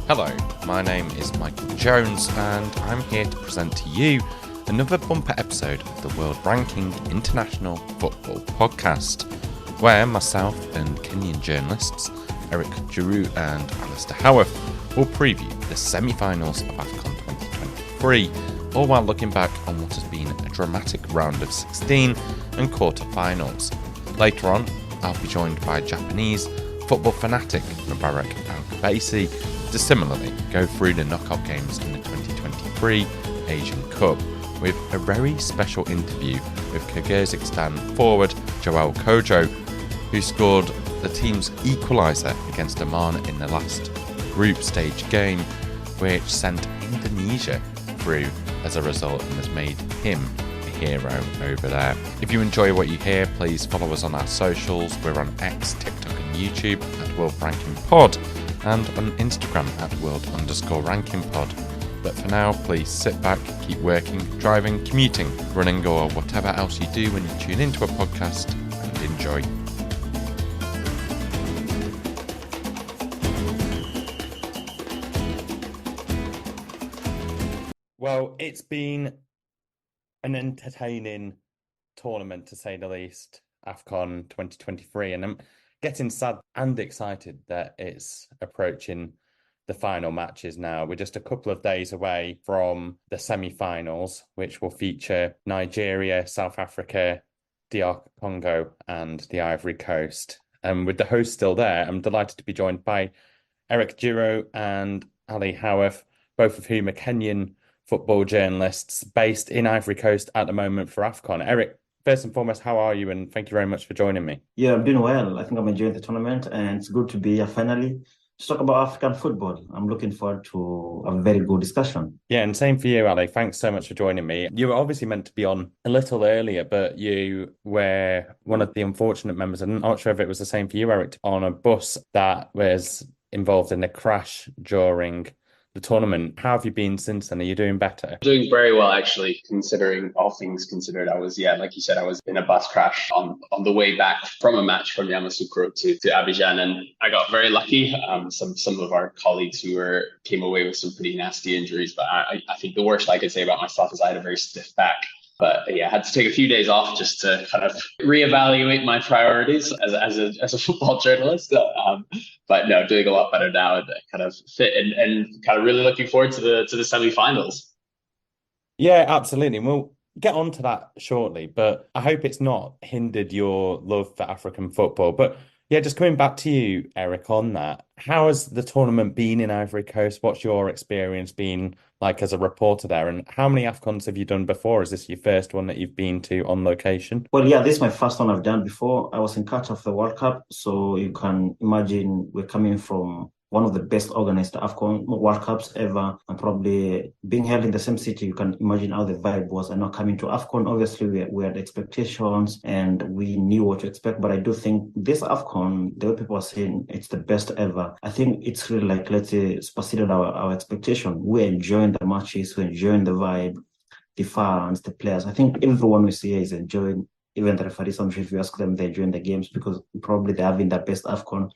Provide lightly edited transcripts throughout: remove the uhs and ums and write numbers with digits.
Hello, my name is Michael Jones and I'm here to present to you another bumper episode of the World Ranking International Football Podcast, where myself and Kenyan journalists Njiru and Alasdair Howorth will preview the semi-finals of Afcon 2023, all while looking back on what has been a dramatic round of 16 and quarter-finals. Later on, I'll be joined by Japanese football fanatic Mubarak Alkubaisi to similarly go through the knockout games in the 2023 Asian Cup, with a very special interview with Kyrgyzstan forward Joel Kojo, who scored the team's equaliser against Oman in the last group stage game, which sent Indonesia through as a result and has made him a hero over there. If you enjoy what you hear, please follow us on our socials. We're on X, TikTok and YouTube at World Ranking Pod, and on Instagram at World_Ranking Pod. But for now, please sit back, keep working, driving, commuting, running, or whatever else you do when you tune into a podcast, and enjoy. Well, it's been an entertaining tournament, to say the least, Afcon 2023, and I'm getting sad and excited that it's approaching the final matches now. We're just a couple of days away from the semi-finals, which will feature Nigeria, South Africa, DR Congo, and the Ivory Coast. And with the host still there, I'm delighted to be joined by Njiru and Alasdair Howorth, both of whom are Kenyan football journalists based in Ivory Coast at the moment for Afcon. Eric, first and foremost, how are you? And thank you very much for joining me. Yeah, I'm doing well. I think I'm enjoying the tournament, and it's good to be here finally to talk about African football. I'm looking forward to a very good discussion. Yeah, and same for you, Ali. Thanks so much for joining me. You were obviously meant to be on a little earlier, but you were one of the unfortunate members. I'm not sure if it was the same for you, Eric, on a bus that was involved in a crash during the tournament. How have you been since then? Are you doing better? Doing very well, actually, considering all things considered. I was, like you said, I was in a bus crash on the way back from a match from Yamoussoukro to Abidjan, and I got very lucky. Some of our colleagues came away with some pretty nasty injuries, but I think the worst I could say about myself is I had a very stiff back. But yeah, I had to take a few days off just to kind of reevaluate my priorities as a football journalist. But no, doing a lot better now and kind of fit and kind of really looking forward to the semi-finals. Yeah, absolutely. We'll get on to that shortly, but I hope it's not hindered your love for African football. But yeah, just coming back to you, Eric, on that, how has the tournament been in Ivory Coast? What's your experience been like as a reporter there? And how many Afcons have you done before? Is this your first one that you've been to on location? Well, yeah, this is my first one I've done before. I was in Qatar for the World Cup, so you can imagine we're coming from one of the best organized Afcon World Cups ever, and probably being held in the same city, you can imagine how the vibe was. And now coming to Afcon, obviously we had expectations and we knew what to expect. But I do think this Afcon, the way people are saying it's the best ever, I think it's really like, let's say, superseded our expectation. We're enjoying the matches, we're enjoying the vibe, the fans, the players. I think everyone we see here is enjoying. Even the referees, I'm sure if you ask them, they're enjoying the games because probably they're having their best AFCON.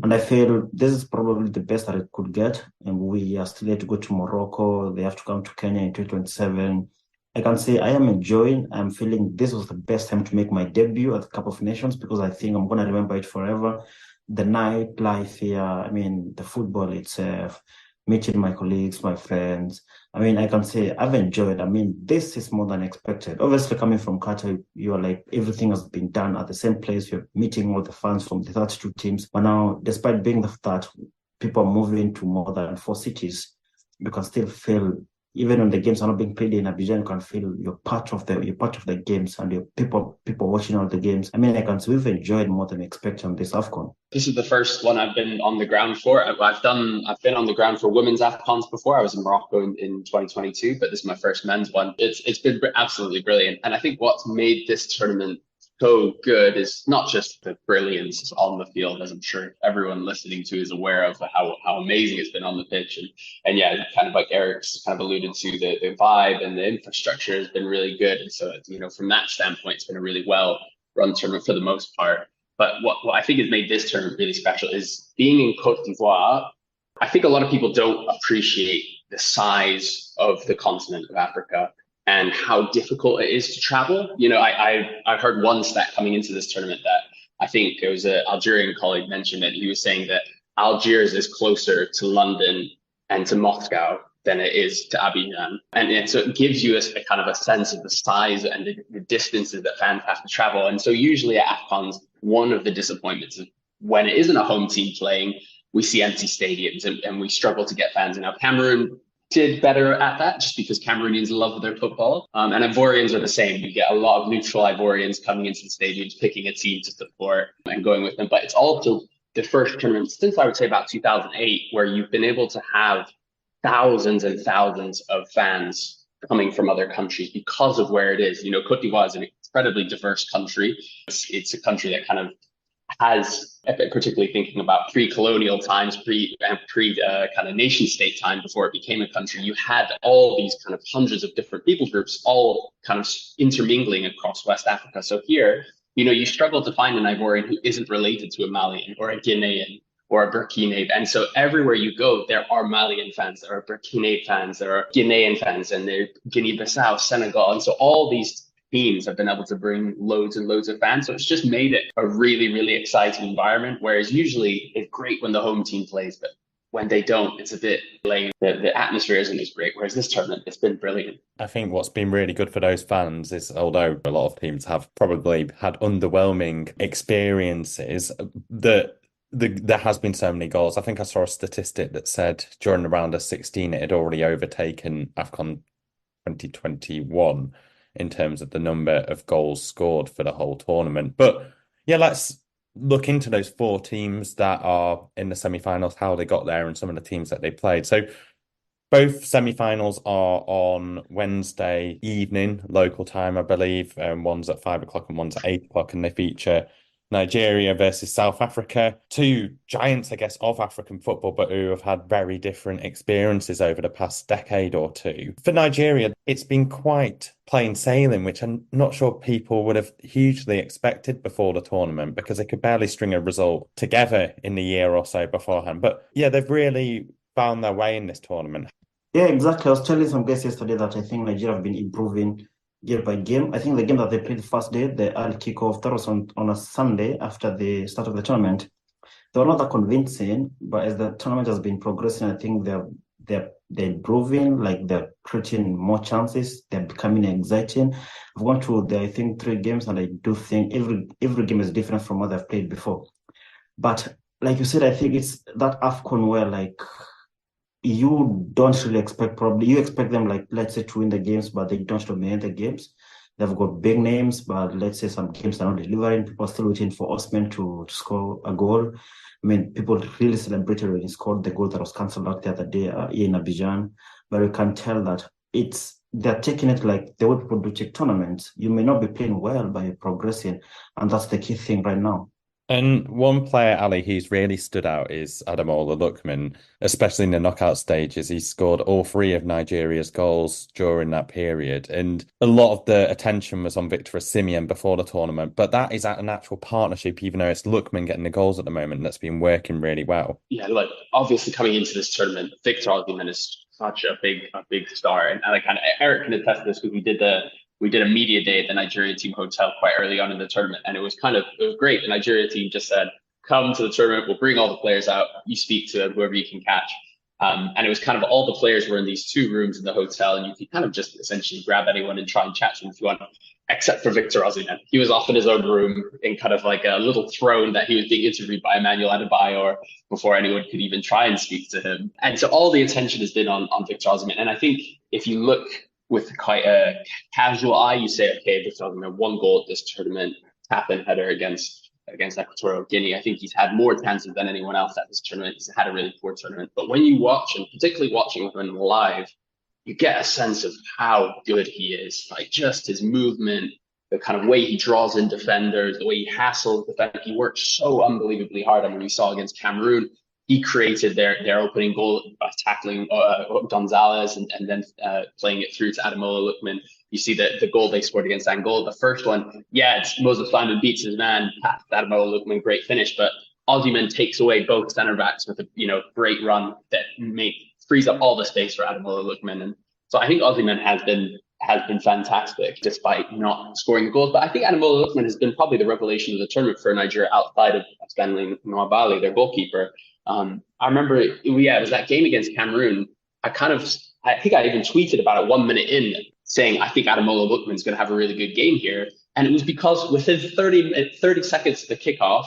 And I feel this is probably the best that it could get. And we are still yet to go to Morocco. They have to come to Kenya in 2027. I can say I am enjoying. I'm feeling this was the best time to make my debut at the Cup of Nations because I think I'm going to remember it forever. The nightlife here, I mean, the football itself, meeting my colleagues, my friends. I mean, I can say I've enjoyed. I mean, this is more than expected. Obviously, coming from Qatar, you're like, everything has been done at the same place. You're meeting all the fans from the 32 teams. But now, despite being that people are moving to more than 4 cities, you can still feel, even when the games are not being played in Abidjan, you can feel you're part of the games and you're people watching all the games. I mean, I can say we've enjoyed more than expected on this AFCON. This is the first one I've been on the ground for. I've been on the ground for women's AFCONs before. I was in Morocco in 2022, but this is my first men's one. It's been absolutely brilliant. And I think what's made this tournament so good is not just the brilliance on the field, as I'm sure everyone listening to is aware of how amazing it's been on the pitch. And yeah, kind of like Eric's kind of alluded to, the vibe and the infrastructure has been really good. And so, from that standpoint, it's been a really well run tournament for the most part. But what I think has made this tournament really special is being in Cote d'Ivoire. I think a lot of people don't appreciate the size of the continent of Africa and how difficult it is to travel. I heard one stat coming into this tournament that I think it was an Algerian colleague mentioned it. He was saying that Algiers is closer to London and to Moscow than it is to Abidjan. And so it gives you a kind of a sense of the size and the distances that fans have to travel. And so usually at AFCONs, one of the disappointments is when it isn't a home team playing, we see empty stadiums and we struggle to get fans. And now Cameroon did better at that just because Cameroonians love their football. And Ivorians are the same. You get a lot of neutral Ivorians coming into the stadiums, picking a team to support and going with them. But it's also the first tournament since I would say about 2008 where you've been able to have thousands and thousands of fans coming from other countries because of where it is. Cote d'Ivoire is an incredibly diverse country. It's a country that kind of has, particularly thinking about pre-colonial times, pre kind of nation state time before it became a country, you had all these kind of hundreds of different people groups all kind of intermingling across West Africa. So here, you struggle to find an Ivorian who isn't related to a Malian or a Guinean or a Burkinabe. And so everywhere you go, there are Malian fans, there are Burkinabe fans, there are Guinean fans, and there are Guinea-Bissau, Senegal. And so all these teams have been able to bring loads and loads of fans. So it's just made it a really, really exciting environment, whereas usually it's great when the home team plays, but when they don't, it's a bit lame. The atmosphere isn't as great, whereas this tournament, it's been brilliant. I think what's been really good for those fans is, although a lot of teams have probably had underwhelming experiences, that there has been so many goals. I think I saw a statistic that said during the round of 16, it had already overtaken AFCON 2021 in terms of the number of goals scored for the whole tournament. But yeah, let's look into those four teams that are in the semi-finals, how they got there and some of the teams that they played. So both semi-finals are on Wednesday evening, local time, I believe. One's at 5 o'clock and one's at 8 o'clock, and they feature Nigeria versus South Africa, two giants, I guess, of African football, but who have had very different experiences over the past decade or two. For Nigeria, it's been quite plain sailing, which I'm not sure people would have hugely expected before the tournament because they could barely string a result together in the year or so beforehand. But yeah, they've really found their way in this tournament. Yeah, exactly. I was telling some guys yesterday that I think Nigeria have been improving game by game. I think the game that they played the first day, the early kickoff, that was on a Sunday after the start of the tournament. They were not that convincing, but as the tournament has been progressing, I think they're improving, like they're creating more chances, they're becoming exciting. I've gone through I think 3 games, and I do think every game is different from what they've played before. But like you said, I think it's that AFCON where like you don't really expect, probably you expect them, like, let's say, to win the games, but they don't dominate the games. They've got big names, but let's say some games are not delivering. People are still waiting for Osman to score a goal. I mean, people really celebrated when he scored the goal that was cancelled out the other day here in Abidjan. But you can tell that they're taking it like the way people do take tournaments. You may not be playing well, but you're progressing. And that's the key thing right now. And one player, Ali, who's really stood out is Ademola Lookman, especially in the knockout stages. He scored all 3 of Nigeria's goals during that period. And a lot of the attention was on Victor Osimhen before the tournament. But that is an actual partnership, even though it's Lookman getting the goals at the moment, that's been working really well. Yeah, look, obviously coming into this tournament, Victor Osimhen is such a big star. And I kind of, Eric can attest to this because we did a media day at the Nigeria team hotel quite early on in the tournament. And it was great. The Nigeria team just said, come to the tournament. We'll bring all the players out. You speak to whoever you can catch. And it was kind of all the players were in these 2 rooms in the hotel. And you could kind of just essentially grab anyone and try and chat to them if you want, except for Victor Osimhen. He was off in his own room in kind of like a little throne that he was being interviewed by Emmanuel Adebayor before anyone could even try and speak to him. And so all the attention has been on Victor Osimhen. And I think if you look with quite a casual eye, you say, okay, Victor Osimhen, 1 goal at this tournament, tap and header against Equatorial Guinea. I think he's had more chances than anyone else at this tournament. He's had a really poor tournament. But when you watch, and particularly watching him live, you get a sense of how good he is. Like just his movement, the kind of way he draws in defenders, the way he hassles defenders. He works so unbelievably hard. And when we saw against Cameroon, he created their opening goal by tackling Gonzalez and then playing it through to Ademola Lookman. You see the goal they scored against Angola. The first one, it's Moses Simon beats his man, past Ademola Lookman, great finish. But Osimhen takes away both centre backs with a great run that frees up all the space for Ademola Lookman. And so I think Osimhen has been fantastic despite not scoring the goals. But I think Ademola Lookman has been probably the revelation of the tournament for Nigeria outside of Stanley Nwabali, their goalkeeper. I remember, it was that game against Cameroon. I think I even tweeted about it 1 minute in, saying I think Ademola Lookman is going to have a really good game here. And it was because within 30 seconds of the kickoff,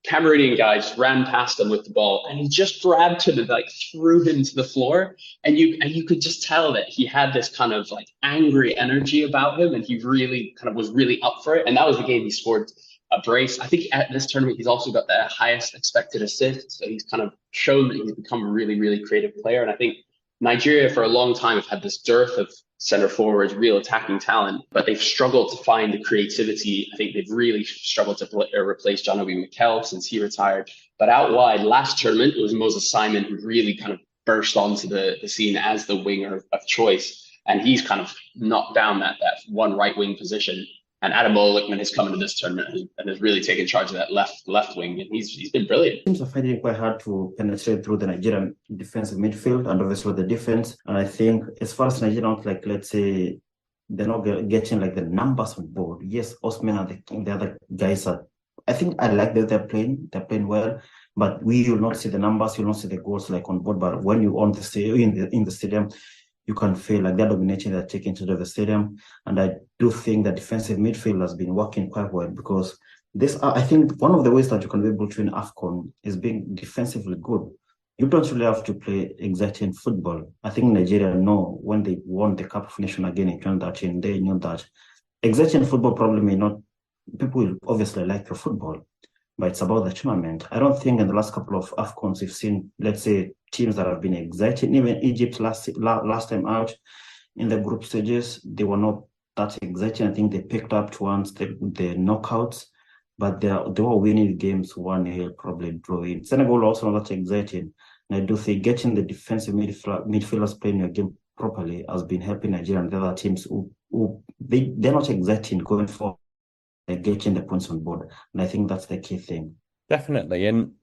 Cameroonian guys ran past him with the ball, and he just grabbed him and threw him to the floor. And you could just tell that he had this kind of angry energy about him, and he really was really up for it. And that was the game he scored a brace. I think at this tournament, he's also got the highest expected assist. So he's kind of shown that he's become a really, really creative player. And I think Nigeria for a long time have had this dearth of center forwards, real attacking talent, but they've struggled to find the creativity. I think they've really struggled to replace John Obi Mikel since he retired. But out wide, last tournament, it was Moses Simon who really kind of burst onto the scene as the winger of choice. And he's kind of knocked down that one right wing position. And Ademola Lookman has come into this tournament and has really taken charge of that left wing, and he's been brilliant. Teams are finding it quite hard to penetrate through the Nigerian defensive midfield and obviously the defense. And I think as far as Nigeria, let's say they're not getting the numbers on board. Yes, Osman and the other guys are. I think I like that they're playing well, but we will not see the numbers, you'll not see the goals on board. But when you're on the stadium, in the stadium, you can feel they're dominating, they're taking to the stadium. And I do think that defensive midfield has been working quite well, because I think one of the ways that you can be able to win Afcon is being defensively good. You don't really have to play exciting football. I think Nigeria know when they won the Cup of Nations again in 2013, they knew that exciting football probably may not, people will obviously like your football, but it's about the tournament. I don't think in the last couple of Afcons we've seen, let's say, teams that have been exciting. Even Egypt last time out in the group stages, they were not that exciting. I think they picked up towards the knockouts, but they were winning games 1-0, probably drawing. Senegal also not that exciting. And I do think getting the defensive midfielders playing your game properly has been helping Nigeria and the other teams who they're not exciting going forward. They're getting the points on board. And I think that's the key thing. Definitely. And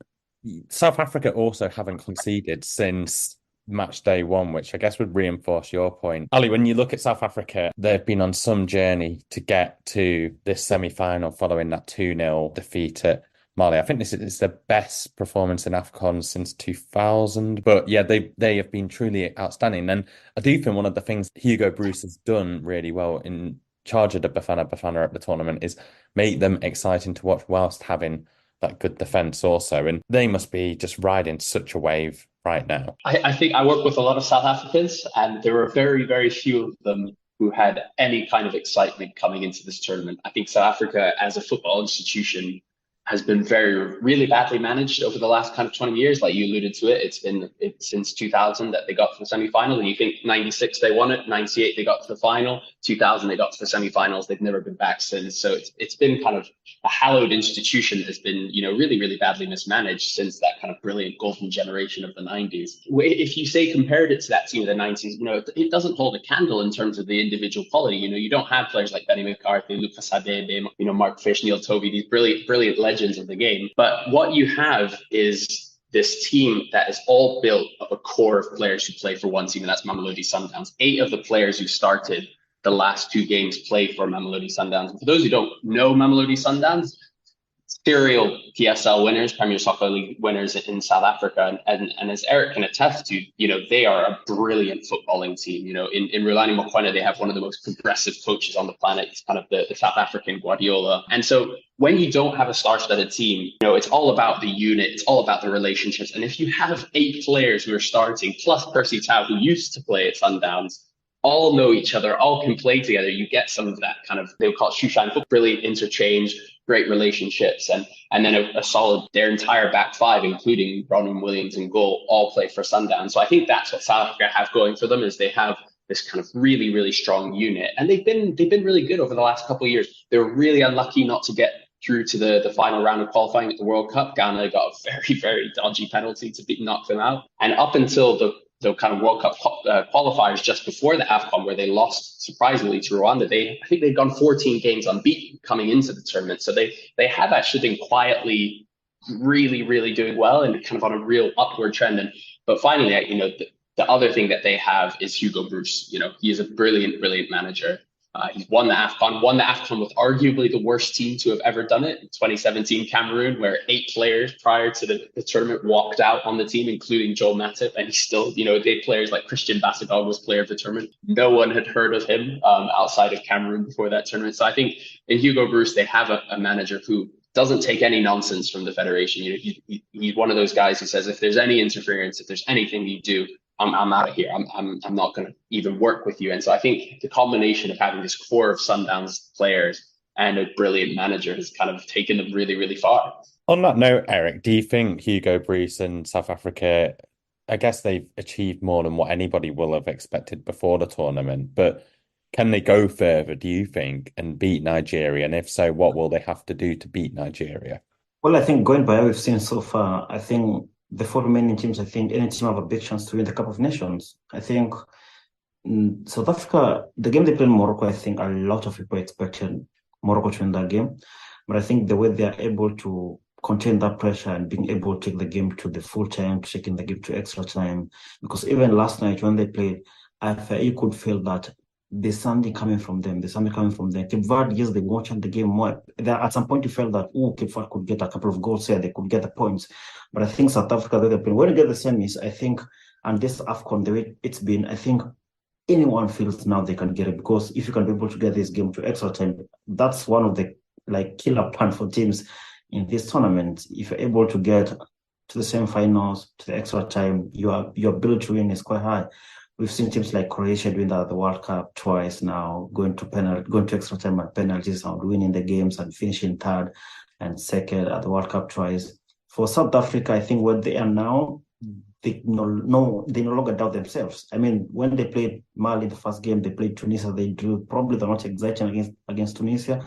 South Africa also haven't conceded since match day one, which I guess would reinforce your point. Ali, when you look at South Africa, they've been on some journey to get to this semi-final following that 2-0 defeat at Mali. I think this is the best performance in Afcon since 2000. But yeah, they have been truly outstanding. And I do think one of the things Hugo Bruce has done really well in charge of the Bafana at the tournament is make them exciting to watch whilst having that good defence also. And they must be just riding such a wave right now. I think I work with a lot of South Africans, and there were very, very few of them who had any kind of excitement coming into this tournament. I think South Africa as a football institution has been really badly managed over the last kind of 20 years. Like you alluded to it, it's been since 2000 that they got to the semi-final. And you think 96 they won it, 98 they got to the final, 2000 they got to the semi-finals. They've never been back since. So it's been kind of a hallowed institution that has been, really, really badly mismanaged since that kind of brilliant golden generation of the 90s. If you say compared it to that team of the 90s, it doesn't hold a candle in terms of the individual quality. You don't have players like Benny McCarthy, Lucas Hadebe, Mark Fish, Neil Tovey, these brilliant legends of the game. But what you have is this team that is all built of a core of players who play for one team, and that's Mamelodi Sundowns. 8 of the players who started the last 2 games play for Mamelodi Sundowns. And for those who don't know Mamelodi Sundowns, serial PSL winners, Premier Soccer League winners in South Africa. And as Eric can attest to, they are a brilliant footballing team. In Rulani Mokoena, they have one of the most progressive coaches on the planet. He's kind of the South African Guardiola. And so when you don't have a star-studded team, it's all about the unit. It's all about the relationships. And if you have 8 players who are starting, plus Percy Tau, who used to play at Sundowns, all know each other, all can play together, you get some of that kind of, they would call it Shushan football, brilliant interchange, great relationships, and then a solid, their entire back 5, including Bronwyn Williams in goal, all play for Sundown. So I think that's what South Africa have going for them, is they have this kind of really, really strong unit. And they've been really good over the last couple of years. They were really unlucky not to get through to the final round of qualifying at the World Cup. Ghana got a very, very dodgy penalty to knock them out. And up until the kind of World Cup qualifiers just before the Afcon, where they lost surprisingly to Rwanda, I think they'd gone 14 games unbeaten coming into the tournament. So they have actually been quietly really, really doing well and kind of on a real upward trend. But finally, the other thing that they have is Hugo Bruce. He is a brilliant, brilliant manager. He's won the AFCon with arguably the worst team to have ever done it in 2017 Cameroon, where 8 players prior to the tournament walked out on the team, including Joel Matip. And he still, they players like Christian Bassogog was player of the tournament. No one had heard of him outside of Cameroon before that tournament. So I think in Hugo Bruce, they have a manager who doesn't take any nonsense from the federation. He's one of those guys who says, if there's any interference, if there's anything you do, I'm out of here. I'm not going to even work with you. And so I think the combination of having this core of Sundowns players and a brilliant manager has kind of taken them really, really far. On that note, Eric, do you think Hugo Bruce and South Africa, I guess they've achieved more than what anybody will have expected before the tournament, but can they go further, do you think, and beat Nigeria? And if so, what will they have to do to beat Nigeria? Well, I think going by what we've seen so far, I think the 4 remaining teams, I think any team have a big chance to win the Cup of Nations. I think South Africa, the game they played in Morocco, I think a lot of people expected Morocco to win that game. But I think the way they are able to contain that pressure and being able to take the game to the full time, taking the game to extra time, because even last night when they played, you could feel that there's something coming from them. There's something coming from them. Cape Verde, yes, they watched the game more. At some point, you felt that, Cape Verde could get a couple of goals here. They could get the points. But I think South Africa, when you get the semis, I think, and this AFCON, the way it's been, I think anyone feels now they can get it. Because if you can be able to get this game to extra time, that's one of the killer plan for teams in this tournament. If you're able to get to the semi-finals, to the extra time, your ability to win is quite high. We've seen teams like Croatia doing that at the World Cup twice now, going to extra time and penalties and winning the games and finishing third and second at the World Cup twice. For South Africa, I think where they are now, they no longer doubt themselves. I mean, when they played Mali the first game, they played Tunisia, they drew. Probably they're not exciting against Tunisia,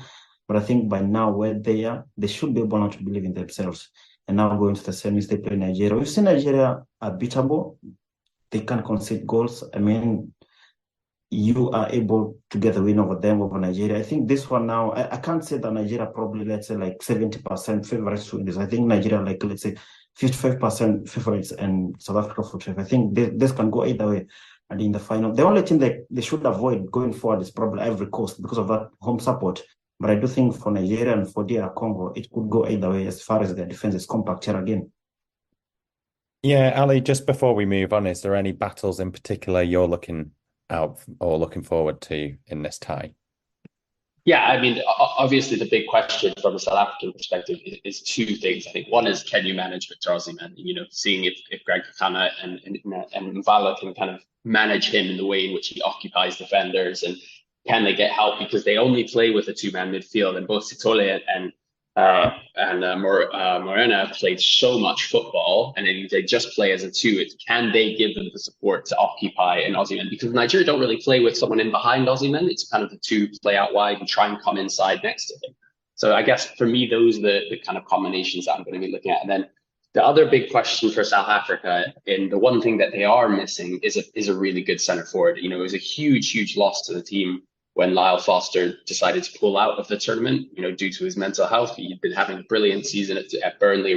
but I think by now where they are, they should be able to believe in themselves. And now going to the semis, they play Nigeria. We've seen Nigeria are beatable. They can concede goals. I mean, you are able to get the win over them, over Nigeria. I think this one now, I can't say that Nigeria probably, let's say, 70% favorites to win this. I think Nigeria, let's say, 55% favorites and South Africa 45%. I think this can go either way. And in the final, the only thing they should avoid going forward is probably Ivory Coast because of that home support. But I do think for Nigeria and for DR Congo, it could go either way as far as their defense is compact here again. Yeah, Ali, just before we move on, is there any battles in particular you're looking out or looking forward to in this tie? Yeah, I mean, obviously the big question from a South African perspective is 2 things. I think one is, can you manage Victor Osimhen? Seeing if Greg Kakana and Mvala can kind of manage him in the way in which he occupies defenders, and can they get help because they only play with a 2-man midfield, and both Sithole and Morena have played so much football, and then they just play as a 2. Can they give them the support to occupy an Osimhen? Because Nigeria don't really play with someone in behind Osimhen. It's kind of the 2 play out wide and try and come inside next to him. So I guess for me, those are the kind of combinations that I'm going to be looking at. And then the other big question for South Africa, and the one thing that they are missing, is a really good centre forward. It was a huge loss to the team when Lyle Foster decided to pull out of the tournament, due to his mental health. He'd been having a brilliant season at Burnley,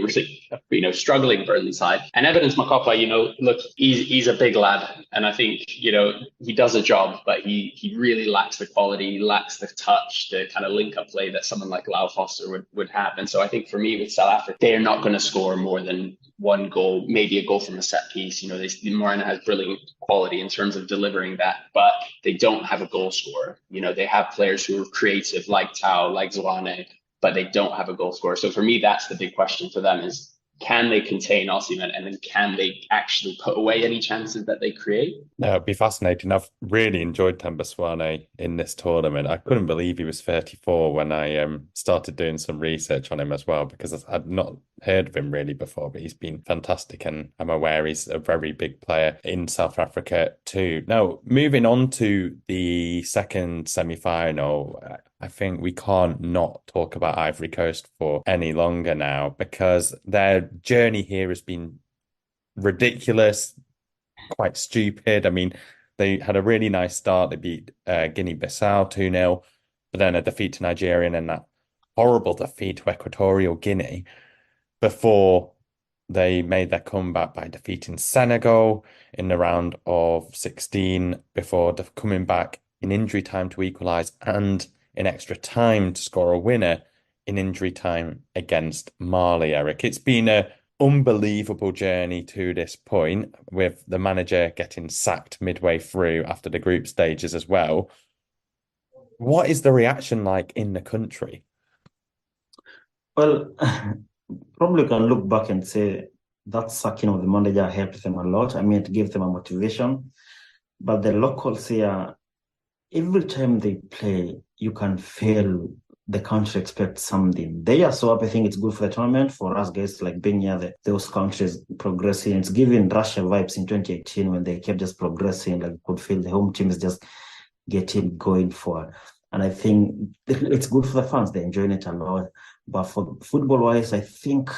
really, struggling Burnley side. And Evidence Makopa, look, he's a big lad. And I think, he does a job, but he really lacks the quality, he lacks the touch, the kind of link-up play that someone like Lyle Foster would have. And so I think for me with South Africa, they're not going to score more than 1 goal, maybe a goal from a set piece. Morena has brilliant quality in terms of delivering that, but they don't have a goal scorer. They have players who are creative, like Tau, like Zwane, but they don't have a goal scorer. So for me, that's the big question for them is, can they contain Osimhen, and then can they actually put away any chances that they create? No, it'd be fascinating. I've really enjoyed Themba Zwane in this tournament. I couldn't believe he was 34 when I started doing some research on him as well, because I'd not heard of him really before, but he's been fantastic, and I'm aware he's a very big player in South Africa too. Now, moving on to the second semi-final, I think we can't not talk about Ivory Coast for any longer now, because their journey here has been ridiculous, quite stupid. I mean, they had a really nice start. They beat Guinea-Bissau 2-0, but then a defeat to Nigeria and then that horrible defeat to Equatorial Guinea. before they made their comeback by defeating Senegal in the round of 16 before coming back in injury time to equalise and in extra time to score a winner in injury time against Mali, Eric. It's been an unbelievable journey to this point, with the manager getting sacked midway through after the group stages as well. What is the reaction like in the country? Well, probably can look back and say that sacking of the manager helped them a lot. I mean, it gave them a motivation. But the locals here, every time they play, you can feel the country expects something. They are so up. I think it's good for the tournament, for us guys like being here, those countries progressing. It's giving Russia vibes in 2018 when they kept just progressing. Like, you could feel the home team is just getting going forward. And I think it's good for the fans. They're enjoying it a lot. But for football-wise, I think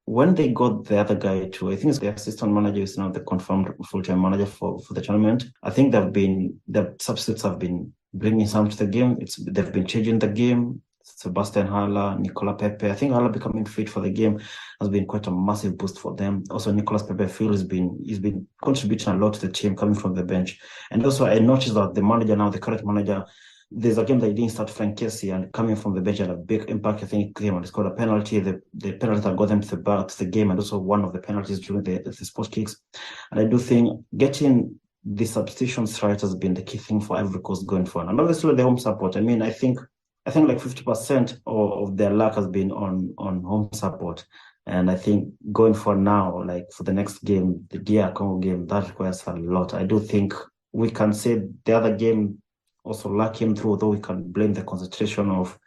when they got the other guy too, I think it's the assistant manager is now the confirmed full-time manager for the tournament. I think the substitutes have been bringing some to the game. They've been changing the game. Sebastian Haller, Nicola Pepe. I think Haller becoming fit for the game has been quite a massive boost for them. Also, Nicolas Pepe feel he's been contributing a lot to the team coming from the bench. And also, I noticed that the manager now, the current manager, there's a game that he didn't start Frank Kessie, and coming from the bench had a big impact. I think he came and scored a penalty. The penalty that got them to the game, and also one of the penalties during the sport kicks. And I do think getting the substitutions right has been the key thing for Ivory Coast going forward. And obviously the home support. I mean, I think like 50% of their luck has been on home support. And I think going for now, like for the next game, the DR Congo game, that requires a lot. I do think we can say the other game also luck came through, although we can blame the concentration of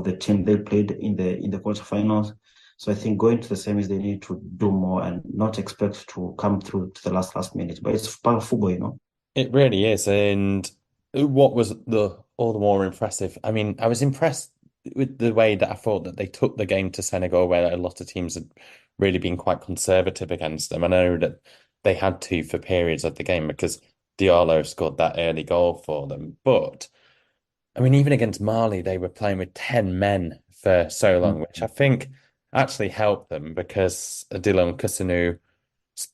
the team they played in the quarterfinals. So I think going to the semis, they need to do more and not expect to come through to the last minute. But it's part of football, you know. It really is. And what was all the more impressive? I mean, I was impressed with the way that I thought that they took the game to Senegal, where a lot of teams had really been quite conservative against them. I know that they had to for periods of the game because Diallo scored that early goal for them. But I mean, even against Mali, they were playing with 10 men for so long, which I think actually helped them because Dylan Kusanu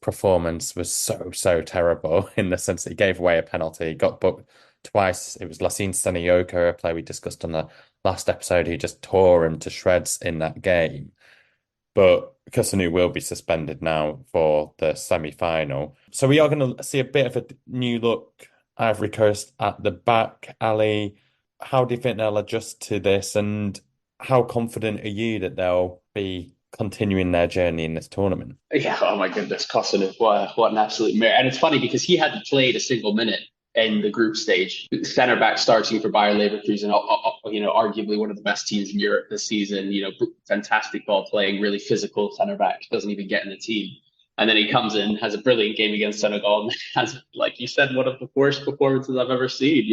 performance was so terrible in the sense that he gave away a penalty, he got booked twice. It was Lassine Senayoko, a player we discussed on the last episode, who just tore him to shreds in that game. But Kusanu will be suspended now for the semi-final. So we are going to see a bit of a new look Ivory Coast at the back. Ali, how do you think they'll adjust to this, and how confident are you that they'll be continuing their journey in this tournament? Yeah, oh my goodness, Kosovo, what an absolute mare. And it's funny because he hadn't played a single minute in the group stage. Center back starting for Bayer Leverkusen, arguably one of the best teams in Europe this season. Fantastic ball playing, really physical center back, doesn't even get in the team. And then he comes in, has a brilliant game against Senegal, and has, like you said, one of the worst performances I've ever seen.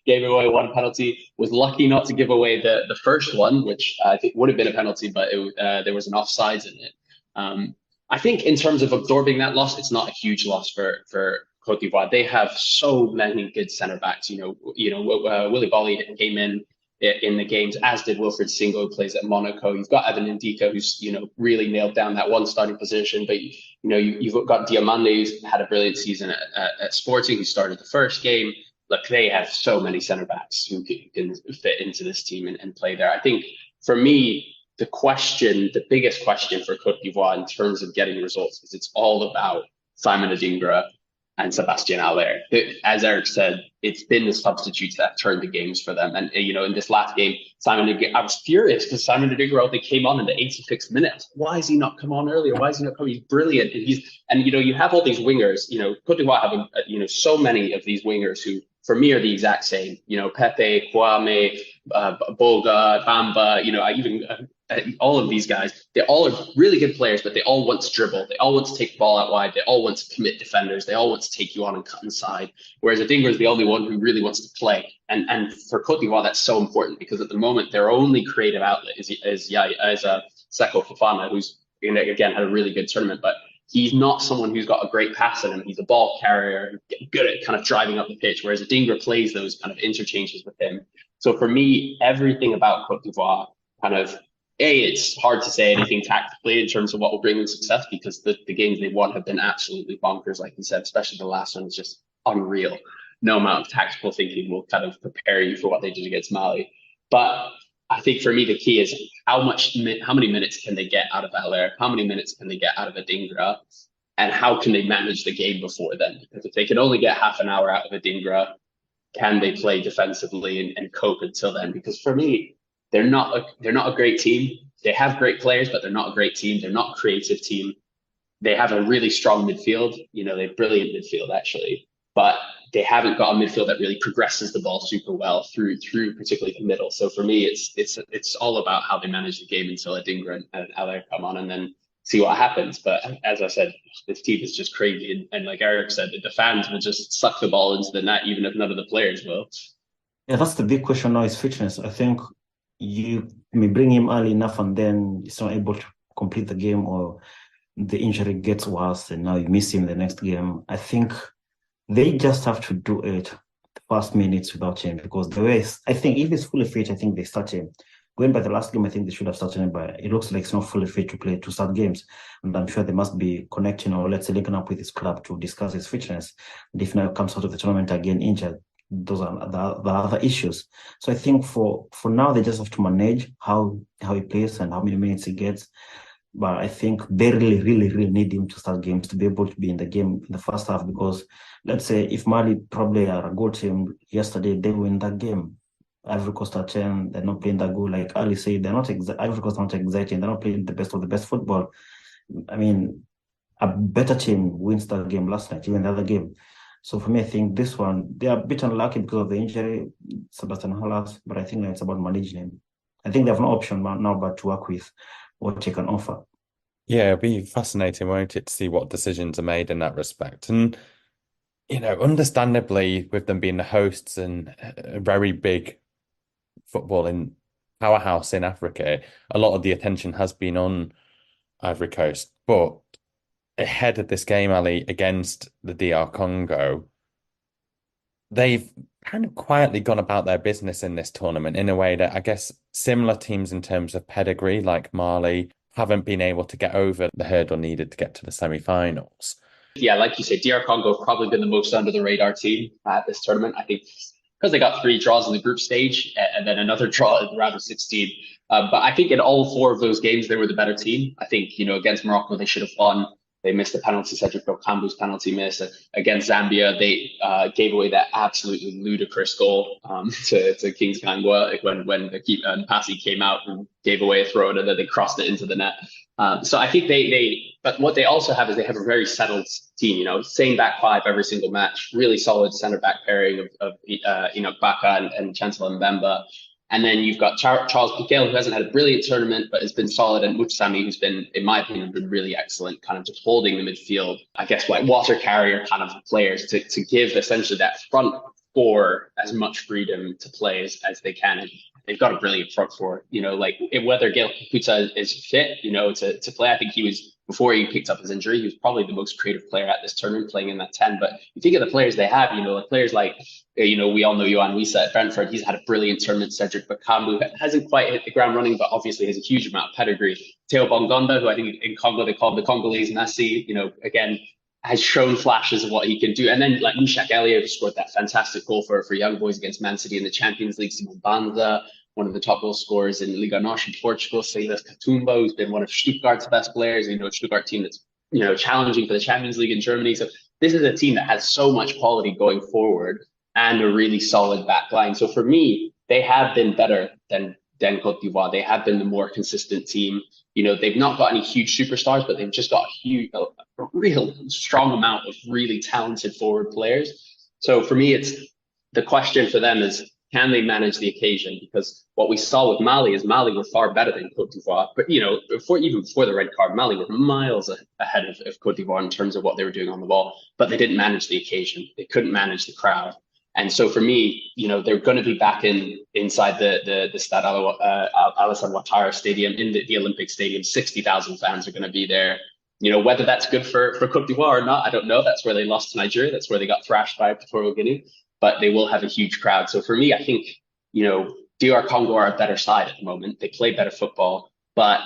Gave away one penalty, was lucky not to give away the first one, which I think would have been a penalty, but there was an offsides in it. I think in terms of absorbing that loss, it's not a huge loss for Cote d'Ivoire. They have so many good center backs. Willy Bolly came in the games, as did Wilfred Singo, who plays at Monaco. You've got Evan Ndika, who's really nailed down that one starting position. But you've got Diamande, who's had a brilliant season at Sporting, who started the first game. Look, they have so many center backs who can fit into this team and play there. I think for me, the biggest question for Cote d'Ivoire in terms of getting results is it's all about Simon Adingra and Sebastien Haller. As Eric said, it's been the substitutes that turned the games for them. And, in this last game, I was furious because Simon Adingra only came on in the 86th minute. Why has he not come on earlier? Why is he not coming? He's brilliant. And you have all these wingers, Cote d'Ivoire have, so many of these wingers who, for me, are the exact same. Pepe, Kwame, Boga, Bamba, all of these guys, they all are really good players, but they all want to dribble. They all want to take the ball out wide. They all want to commit defenders. They all want to take you on and cut inside. Whereas Adingra is the only one who really wants to play. And for Cote d'Ivoire, that's so important because at the moment, their only creative outlet is Seko Fofana, who's, again, had a really good tournament, but he's not someone who's got a great pass in him. He's a ball carrier, good at kind of driving up the pitch, whereas Adingra plays those kind of interchanges with him. So for me, everything about Cote d'Ivoire kind of it's hard to say anything tactically in terms of what will bring them success because the games they won have been absolutely bonkers, like you said, especially the last one was just unreal. No amount of tactical thinking will kind of prepare you for what they did against Mali. But I think for me, the key is how many minutes can they get out of Haller? How many minutes can they get out of Adingra? And how can they manage the game before then? Because if they can only get half an hour out of Adingra, can they play defensively and cope until then? Because for me, they're not a great team. They have great players, but they're not a great team. They're not a creative team. They have a really strong midfield. They have brilliant midfield actually, but they haven't got a midfield that really progresses the ball super well through particularly the middle. So for me, it's all about how they manage the game until Adingra and Haller come on, and then see what happens. But as I said, this team is just crazy, and like Eric said, the fans will just suck the ball into the net, even if none of the players will. Yeah, that's the big question now is fitness. I think you may bring him early enough and then he's not able to complete the game, or the injury gets worse and now you miss him the next game. I think they just have to do it the first minutes without him, because the way I think if he's fully fit, I think they start him. Going by the last game, I think they should have started him, but it looks like he's not fully fit to start games. And I'm sure they must be connecting, or let's say linking up with his club to discuss his fitness. And if now comes out of the tournament again injured, those are the other issues. So I think for now, they just have to manage how he plays and how many minutes he gets. But I think they really need him to start games to be able to be in the game in the first half, because let's say if Mali probably are a good team yesterday, they win that game. Ivory Coast are 10, they're not playing that good. Like Ali said, Ivory Coast are not exciting, they're not playing the best of the best football. I mean, a better team wins that game last night, even the other game. So for me, I think this one, they are a bit unlucky because of the injury, Sebastian Haller, but I think it's about managing him. I think they have no option now but to work with what they can offer. Yeah, it'll be fascinating, won't it, to see what decisions are made in that respect. And, understandably, with them being the hosts and a very big footballing powerhouse in Africa, a lot of the attention has been on Ivory Coast. But ahead of this game, Ali, against the DR Congo, they've kind of quietly gone about their business in this tournament in a way that I guess similar teams in terms of pedigree, like Mali, haven't been able to get over the hurdle needed to get to the semi-finals. Yeah, like you said, DR Congo have probably been the most under the radar team at this tournament. I think because they got 3 draws in the group stage and then another draw in the round of 16. But I think in all 4 of those games, they were the better team. I think, against Morocco, they should have won. They missed the penalty, Cedric Bakambu's penalty miss. Against Zambia, they gave away that absolutely ludicrous goal to Kings Kangwa when the keeper and Passy came out and gave away a throw, and then they crossed it into the net. So I think but what they also have is they have a very settled team, same back 5 every single match, really solid center back pairing of Baka and Chancellor Mbemba. And then you've got Charles Piquet, who hasn't had a brilliant tournament, but has been solid, and Mutsami, who's been, in my opinion, been really excellent, kind of just holding the midfield, I guess, like water carrier kind of players to give essentially that front 4 as much freedom to play as they can. And they've got a brilliant front 4, like whether Gael Kakuta is fit, to play. I think he was, before he picked up his injury, he was probably the most creative player at this tournament, playing in that 10. But you think of the players they have, like players like, we all know Yohan Wissa at Brentford. He's had a brilliant tournament. Cedric Bakambu hasn't quite hit the ground running, but obviously has a huge amount of pedigree. Theo Bongonda, who I think in Congo they call the Congolese Messi, again, has shown flashes of what he can do. And then like Mishak Elliott, who scored that fantastic goal for Young Boys against Man City in the Champions League. Simon Banza, one of the top goal scorers in Liga NOS in Portugal. Silas Katumba, who's been one of Stuttgart's best players, a Stuttgart team that's, challenging for the Champions League in Germany. So this is a team that has so much quality going forward and a really solid back line. So for me, they have been better than Cote d'Ivoire. They have been the more consistent team. They've not got any huge superstars, but they've just got a real strong amount of really talented forward players. So for me, it's the question for them is, can they manage the occasion? Because what we saw with Mali is Mali were far better than Cote d'Ivoire. But, even before the red card, Mali were miles ahead of Cote d'Ivoire in terms of what they were doing on the ball. But they didn't manage the occasion. They couldn't manage the crowd. And so for me, they're going to be back inside the Stade Alassane Ouattara Stadium, in the Olympic Stadium. 60,000 fans are going to be there. Whether that's good for Cote d'Ivoire or not, I don't know. That's where they lost to Nigeria. That's where they got thrashed by Equatorial Guinea. But they will have a huge crowd. So for me, I think, DR Congo are a better side at the moment. They play better football. but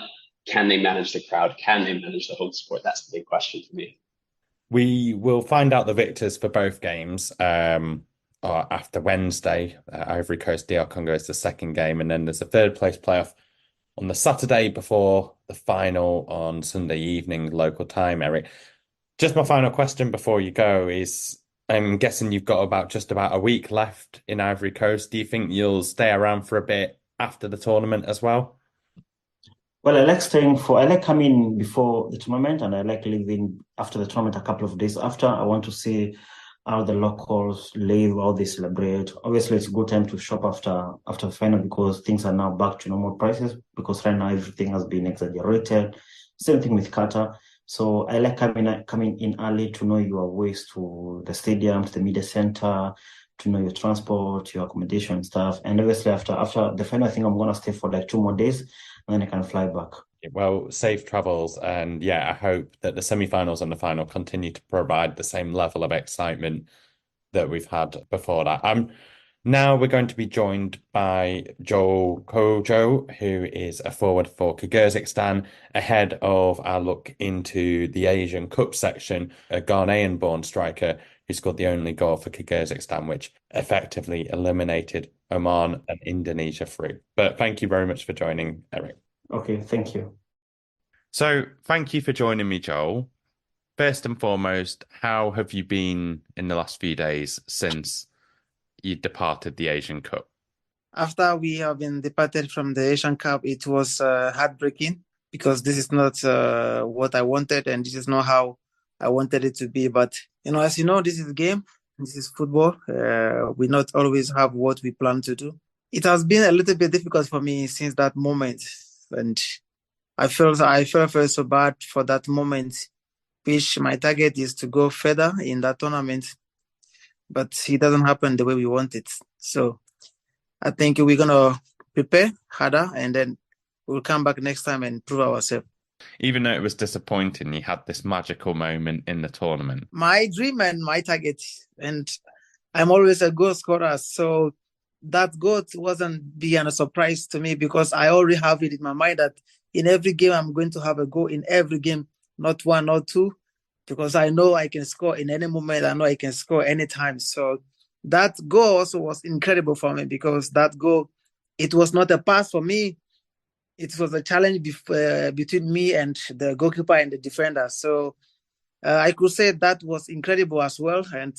can they manage the crowd? Can they manage the home support? That's the big question for me. We will find out the victors for both games after Wednesday. Ivory Coast DR Congo is the second game, and then there's a third place playoff on the Saturday before the final on Sunday evening local time. Eric, just my final question before you go is, I'm guessing you've got just about a week left in Ivory Coast. Do you think you'll stay around for a bit after the tournament as well? Well, I like coming before the tournament, and I like leaving after the tournament a couple of days after. I want to see how the locals live, how they celebrate. Obviously, it's a good time to shop after the final because things are now back to normal prices, because right now everything has been exaggerated. Same thing with Qatar. So I like coming in early to know your ways to the stadium, to the media center, to know your transport, your accommodation and stuff. And obviously after the final, I think I'm gonna stay for like 2 more days, and then I can fly back. Well, safe travels, and yeah, I hope that the semi-finals and the final continue to provide the same level of excitement that we've had before that. Now we're going to be joined by Joel Kojo, who is a forward for Kyrgyzstan, ahead of our look into the Asian Cup section, a Ghanaian-born striker who scored the only goal for Kyrgyzstan, which effectively eliminated Oman and Indonesia through. But thank you very much for joining, Eric. Okay, thank you. So thank you for joining me, Joel. First and foremost, how have you been in the last few days since you departed the Asian Cup? After we have been departed from the Asian Cup, it was heartbreaking because this is not what I wanted, and this is not how I wanted it to be. But, as you know, this is a game. This is football. We not always have what we plan to do. It has been a little bit difficult for me since that moment. And I felt very so bad for that moment, which my target is to go further in that tournament. But it doesn't happen the way we want it. So I think we're going to prepare harder, and then we'll come back next time and prove ourselves. Even though it was disappointing, you had this magical moment in the tournament. My dream and my target, and I'm always a goal scorer. So that goal wasn't being a surprise to me because I already have it in my mind that in every game, I'm going to have a goal in every game, not one, not two, because I know I can score in any moment. I know I can score anytime. So that goal also was incredible for me because that goal, it was not a pass for me. It was a challenge between me and the goalkeeper and the defender. So I could say that was incredible as well. And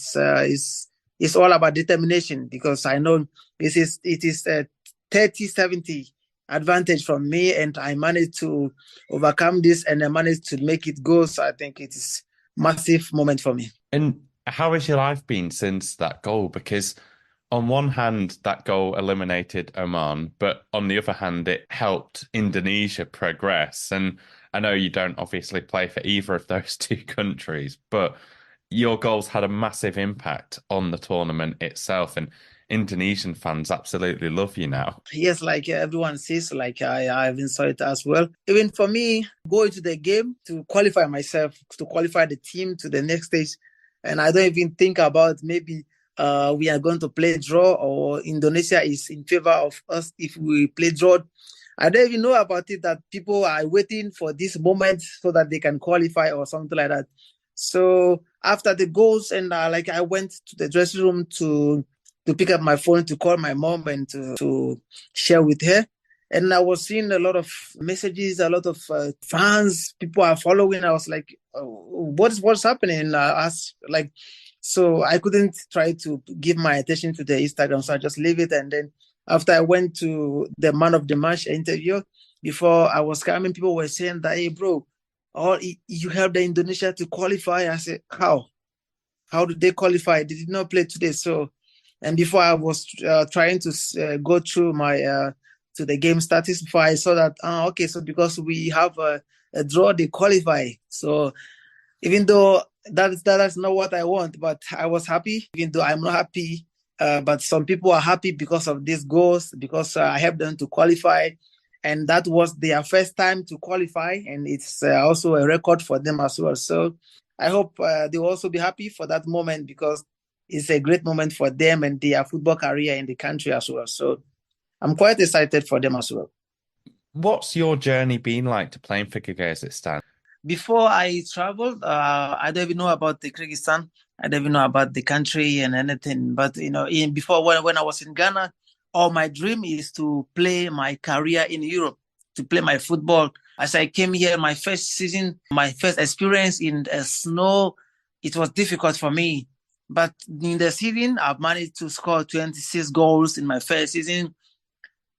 it's all about determination because I know it is a 30-70 advantage from me, and I managed to overcome this and I managed to make it go. So I think it is a massive moment for me. And how has your life been since that goal? Because on one hand, that goal eliminated Oman, but on the other hand, it helped Indonesia progress. And I know you don't obviously play for either of those two countries, but your goals had a massive impact on the tournament itself. And Indonesian fans absolutely love you now. Yes, like everyone says, like I've enjoyed it as well. Even for me, going to the game to qualify myself, to qualify the team to the next stage. And I don't even think about maybe we are going to play draw or Indonesia is in favor of us if we play draw. I don't even know about it that people are waiting for this moment so that they can qualify or something like that. So after the goals, and I went to the dressing room to pick up my phone to call my mom and to share with her. And I was seeing a lot of messages, a lot of fans, people are following. I was like, what's happening? So I couldn't try to give my attention to the Instagram, so I just leave it. And then after I went to the man of the match interview, before I was coming, people were saying that, hey, bro, you helped the Indonesia to qualify. I said, how? How did they qualify? They did not play today. So, and before I was trying to go through my to the game statistics, before I saw that, okay, so because we have a draw, they qualify. So even though that's not what I want, but I was happy, even though I'm not happy. But some people are happy because of these goals, because I helped them to qualify. And that was their first time to qualify. And it's also a record for them as well. So I hope they will also be happy for that moment because it's a great moment for them and their football career in the country as well. So I'm quite excited for them as well. What's your journey been like to playing for Kyrgyzstan? Before I traveled, I don't even know about the Kyrgyzstan. I don't even know about the country and anything. But before when I was in Ghana, all my dream is to play my career in Europe, to play my football. As I came here, my first season, my first experience in snow, it was difficult for me. But in the season, I've managed to score 26 goals in my first season.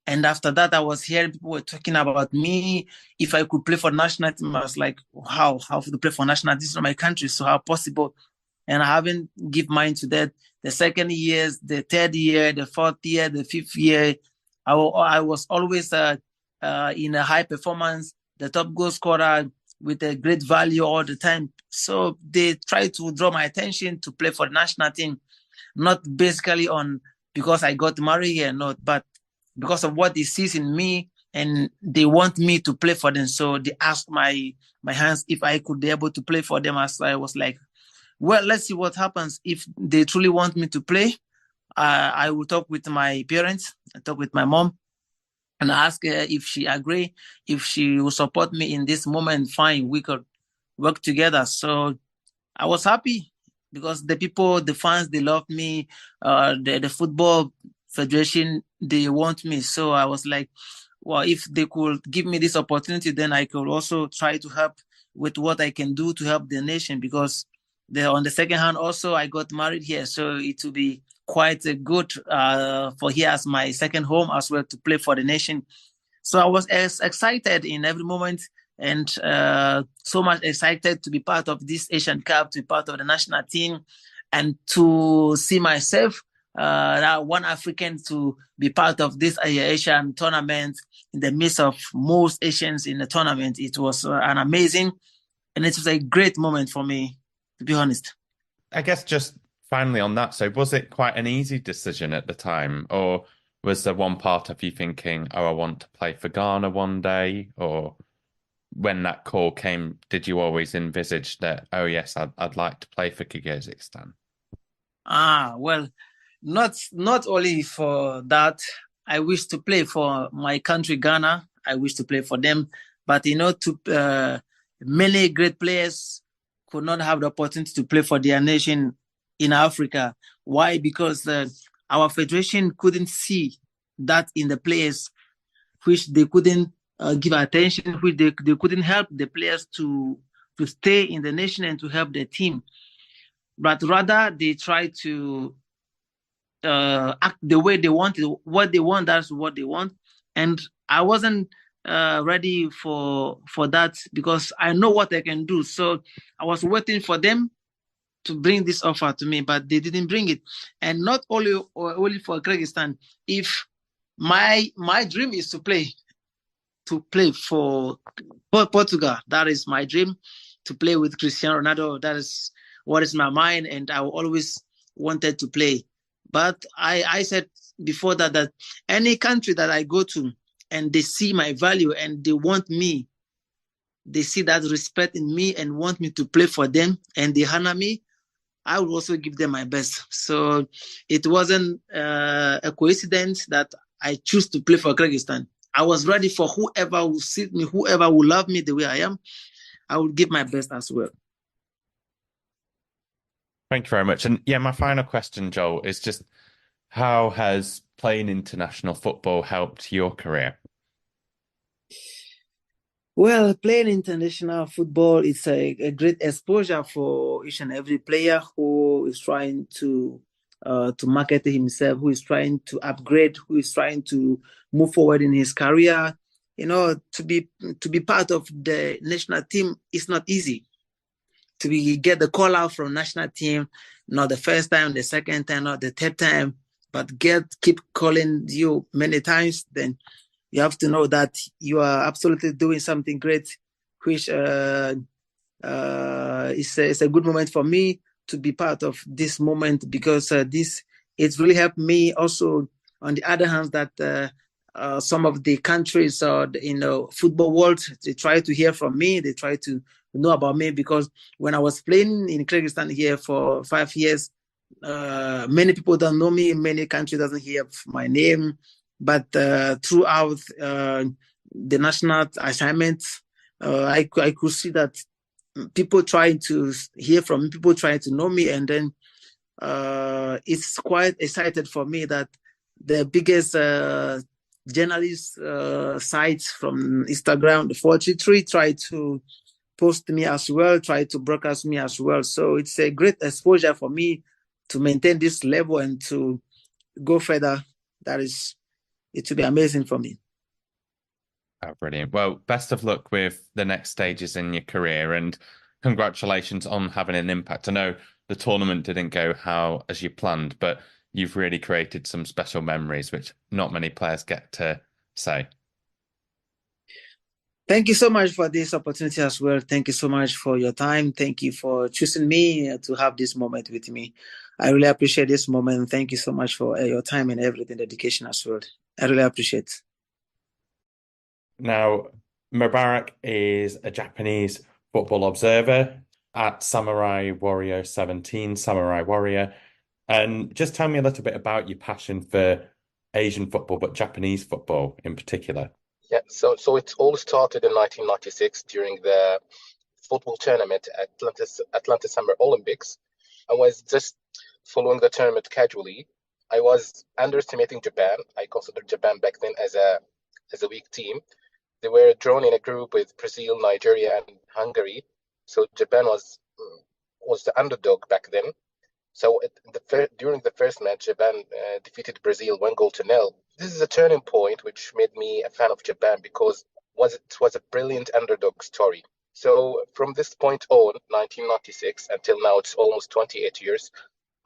And after that, I was hearing people were talking about me. If I could play for national team, I was like, how to play for national team? This is not my country, so how possible? And I haven't give mind to that. The second year, the third year, the fourth year, the fifth year, I was always in a high performance, the top goal scorer with a great value all the time. So they tried to draw my attention to play for the national team, not basically on because I got married here, not, but because of what they sees in me, and they want me to play for them. So they asked my hands if I could be able to play for them. As I was like, well, let's see what happens. If they truly want me to play, I will talk with my parents, I talk with my mom, and ask her if she agree, if she will support me in this moment. Fine, we could work together. So I was happy because the people, the fans, they love me. The football federation, they want me. So I was like, well, if they could give me this opportunity, then I could also try to help with what I can do to help the nation. Because on the second hand, also I got married here, so it will be quite a good for here as my second home as well, to play for the nation. So I was as excited in every moment, and so much excited to be part of this Asian Cup, to be part of the national team, and to see myself one African to be part of this Asian tournament in the midst of most Asians in the tournament. It was an amazing, and it was a great moment for me, to be honest. I guess just finally on that, so was it quite an easy decision at the time, or was there one part of you thinking, oh, I want to play for Ghana one day? Or when that call came, did you always envisage that, oh yes, I'd like to play for Kyrgyzstan? Well, not only for that. I wish to play for my country, Ghana. I wish to play for them. But, many great players could not have the opportunity to play for their nation in Africa. Why? Because our federation couldn't see that in the players, which they couldn't give attention, which they couldn't help the players to stay in the nation and to help the team. But rather, they try to act the way they want. What they want, that's what they want. And I wasn't ready for that, because I know what I can do. So I was waiting for them to bring this offer to me, but they didn't bring it. And not only for Kyrgyzstan. If my dream is to play for Portugal, that is my dream, to play with Cristiano Ronaldo. That is what is my mind, and I always wanted to play. But I said before that any country that I go to and they see my value and they want me, they see that respect in me and want me to play for them, and they honor me, I will also give them my best. So it wasn't a coincidence that I choose to play for Kyrgyzstan. I was ready for whoever will suit me, whoever will love me the way I am. I will give my best as well. Thank you very much. And yeah, my final question, Joel, is just how has playing international football helped your career? Well, playing international football is a great exposure for each and every player who is trying to market himself, who is trying to upgrade, who is trying to move forward in his career. To be part of the national team is not easy. To get the call out from national team, not the first time, the second time, not the third time, but keep calling you many times, then you have to know that you are absolutely doing something great, which is a good moment for me to be part of this moment, because it's really helped me also. On the other hand, that some of the countries in the football world, they try to hear from me, they try to know about me, because when I was playing in Kyrgyzstan here for 5 years, many people don't know me, many countries doesn't hear my name. But throughout the national assignment, I could see that people trying to hear from me, people trying to know me, and then it's quite excited for me that the biggest journalist sites from Instagram, the 43, try to post me as well, try to broadcast me as well. So it's a great exposure for me to maintain this level and to go further. It will be amazing for me. Oh, brilliant. Well, best of luck with the next stages in your career and congratulations on having an impact. I know the tournament didn't go as you planned, but you've really created some special memories, which not many players get to say. Thank you so much for this opportunity as well. Thank you so much for your time. Thank you for choosing me to have this moment with me. I really appreciate this moment. Thank you so much for your time and everything, dedication as well. I really appreciate it. Now, Mubarak is a Japanese football observer at Samurai Warrior 17, Samurai Warrior. And just tell me a little bit about your passion for Asian football, but Japanese football in particular. Yeah, so it all started in 1996 during the football tournament at Atlanta Summer Olympics. I was just following the tournament casually. I was underestimating Japan. I considered Japan back then as a weak team. They were drawn in a group with Brazil, Nigeria, and Hungary. So Japan was the underdog back then. So during the first match, Japan defeated Brazil 1-0. This is a turning point which made me a fan of Japan because it was a brilliant underdog story. So from this point on, 1996 until now, it's almost 28 years.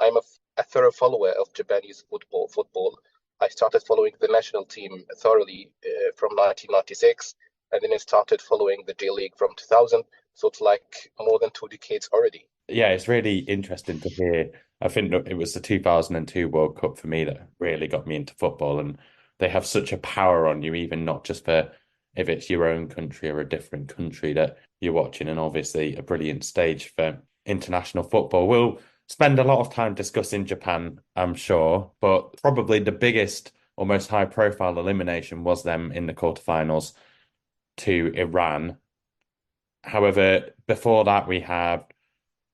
I'm a thorough follower of Japanese football. I started following the national team thoroughly from 1996, and then I started following the J League from 2000. So it's like more than 2 decades already. Yeah, it's really interesting to hear. I think it was the 2002 World Cup for me that really got me into football, and they have such a power on you, even not just for if it's your own country or a different country that you're watching, and obviously a brilliant stage for international football. We'll spend a lot of time discussing Japan, I'm sure, but probably the biggest or most high-profile elimination was them in the quarterfinals to Iran. However, before that, we have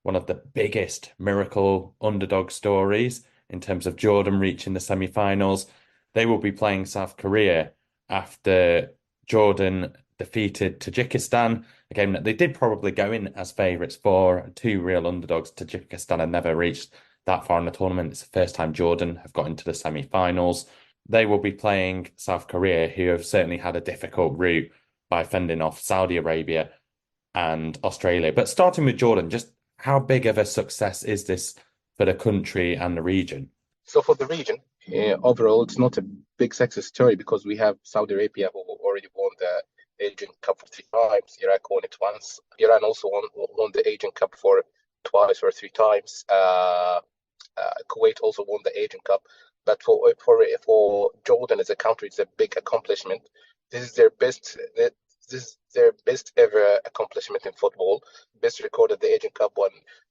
one of the biggest miracle underdog stories in terms of Jordan reaching the semi-finals. They will be playing South Korea after Jordan defeated Tajikistan, a game that they did probably go in as favourites for. 2 real underdogs. Tajikistan had never reached that far in the tournament. It's the first time Jordan have got into the semi-finals. They will be playing South Korea, who have certainly had a difficult route by fending off Saudi Arabia and Australia. But starting with Jordan, just how big of a success is this for the country and the region? So for the region, overall, it's not a big success story because we have Saudi Arabia who already won the Asian Cup for 3 times. Iraq won it once. Iran also won the Asian Cup for twice or 3 times. Kuwait also won the Asian Cup. But for Jordan as a country, it's a big accomplishment. This is their best ever accomplishment in football. Best record at the Asian Cup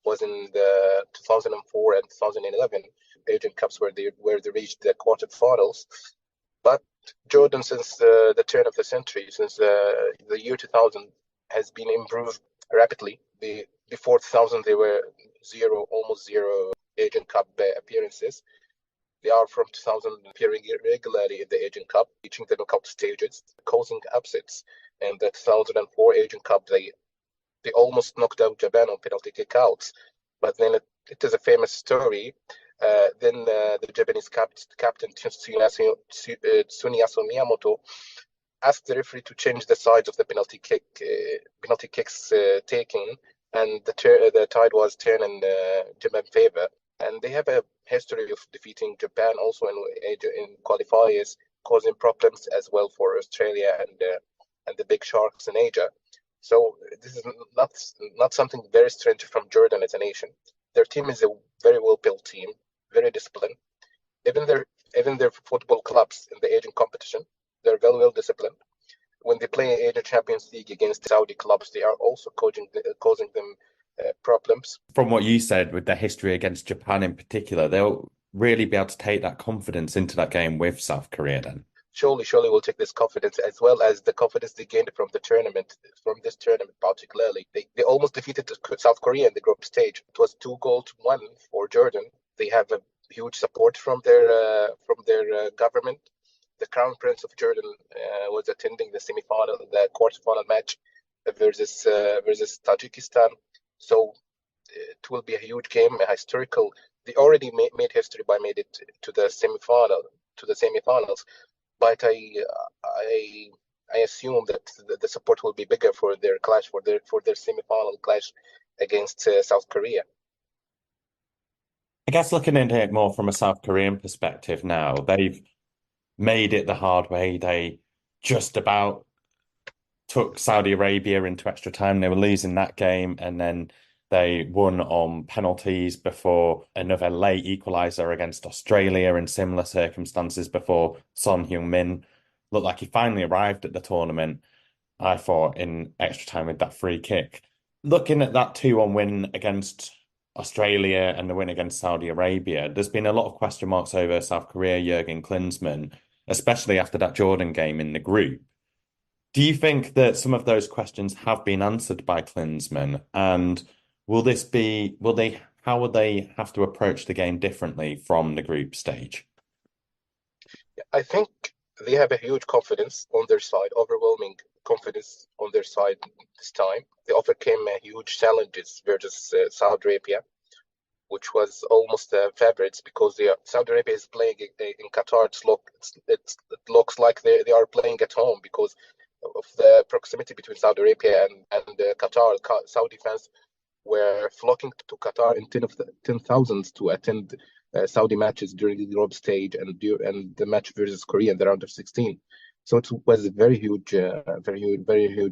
was in the 2004 and 2011 Asian Cups where they reached the quarterfinals. But Jordan, since the turn of the century, since the year 2000, has been improved rapidly. Before 2000, they were almost zero Asian Cup appearances. They are from 2000 appearing regularly in the Asian Cup, reaching the knockout stages, causing upsets. And the 2004 Asian Cup, they almost knocked out Japan on penalty kickouts. But then it is a famous story. Then the Japanese captain Tsuneyasu Miyamoto asked the referee to change the sides of the penalty kicks taken, and the tide was turned in Japan's favor. And they have a history of defeating Japan also in qualifiers, causing problems as well for Australia and the big sharks in Asia. So this is not something very strange from Jordan as a nation. Their team is a very well-built team, very disciplined. Even their football clubs in the Asian competition, they're very well disciplined. When they play Asian Champions League against Saudi clubs, they are also causing them problems. From what you said with their history against Japan in particular, they'll really be able to take that confidence into that game with South Korea then. surely will take this confidence, as well as the confidence they gained from this tournament particularly. They almost defeated South Korea in the group stage. It was 2-1 for Jordan. They have a huge support from their government. The Crown Prince of Jordan was attending the quarterfinal match versus Tajikistan. So it will be a huge game, a historical. They already made history by made it to the semifinals. But I assume that the support will be bigger for their clash, for their semifinal clash against South Korea. I guess looking at it more from a South Korean perspective now, they've made it the hard way. They just about took Saudi Arabia into extra time. They were losing that game, and then they won on penalties before another late equaliser against Australia in similar circumstances before Son Heung-min looked like he finally arrived at the tournament, I thought, in extra time with that free kick. Looking at that 2-1 win against Australia and the win against Saudi Arabia, there's been a lot of question marks over South Korea, Jurgen Klinsmann, especially after that Jordan game in the group. Do you think that some of those questions have been answered by Klinsmann? And how will they have to approach the game differently from the group stage? I think they have a huge confidence on their side, overwhelming confidence on their side this time. They overcame huge challenges versus Saudi Arabia, which was almost favorites, because Saudi Arabia is playing in Qatar. It looks like they are playing at home because of the proximity between Saudi Arabia and Qatar. Saudi fans were flocking to Qatar in 10,000s to attend Saudi matches during the group stage and the match versus Korea in the round of 16. So it was a very huge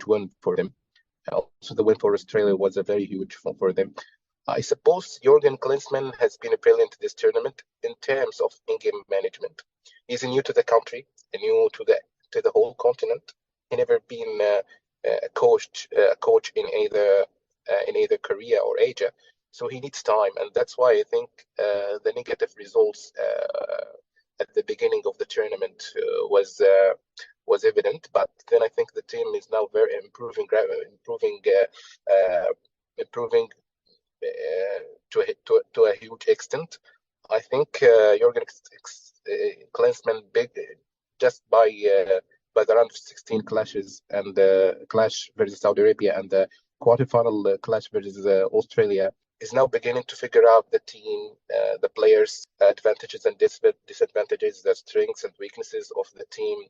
win for them. Also, the win for Australia was a very huge one for them. I suppose Jurgen Klinsmann has been brilliant this tournament in terms of in-game management. He's new to the country, new to the whole continent. He never been a coach in either Korea or Asia, so he needs time, and that's why I think the negative results at the beginning of the tournament was evident. But then I think the team is now very improving to a huge extent. I think Jurgen Klinsmann just by the round of 16 clashes and the clash versus Saudi Arabia and the quarterfinal clash versus Australia is now beginning to figure out the team, the players' advantages and disadvantages, the strengths and weaknesses of the team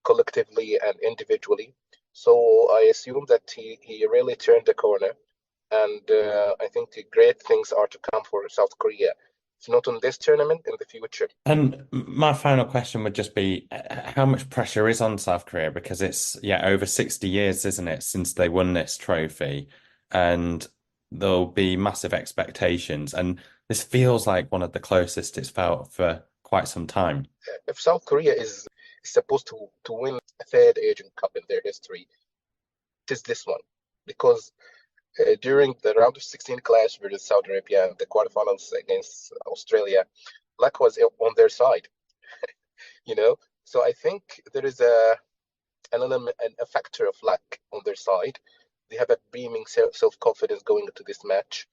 collectively and individually. So I assume that he really turned the corner, and I think great things are to come for South Korea. If not on this tournament, in the future. And my final question would just be, how much pressure is on South Korea? Because it's, over 60 years, isn't it, since they won this trophy? And there'll be massive expectations. And this feels like one of the closest it's felt for quite some time. If South Korea is supposed to win a third Asian Cup in their history, it is this one. Because during the round of 16 clash versus Saudi Arabia and the quarterfinals against Australia, luck was on their side. So I think there is an element and a factor of luck on their side. They have a beaming self-confidence going into this match.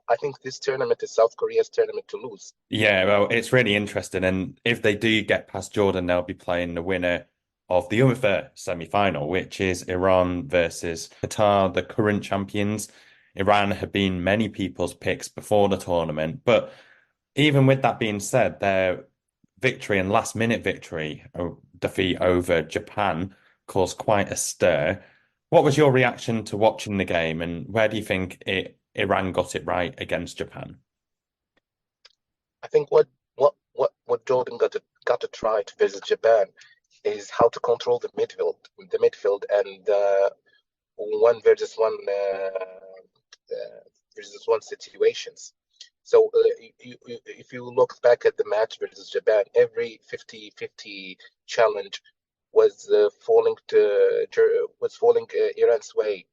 I think this tournament is South Korea's tournament to lose. Yeah, well, it's really interesting. And if they do get past Jordan, they'll be playing the winner of the other semi-final, which is Iran versus Qatar, the current champions. Iran have been many people's picks before the tournament, but even with that being said, their victory and last-minute defeat over Japan caused quite a stir. What was your reaction to watching the game, and where do you think Iran got it right against Japan? I think what Jordan got to try to visit Japan is how to control the midfield and one versus one situations. So if you look back at the match versus Japan, every 50-50 challenge was falling Iran's way.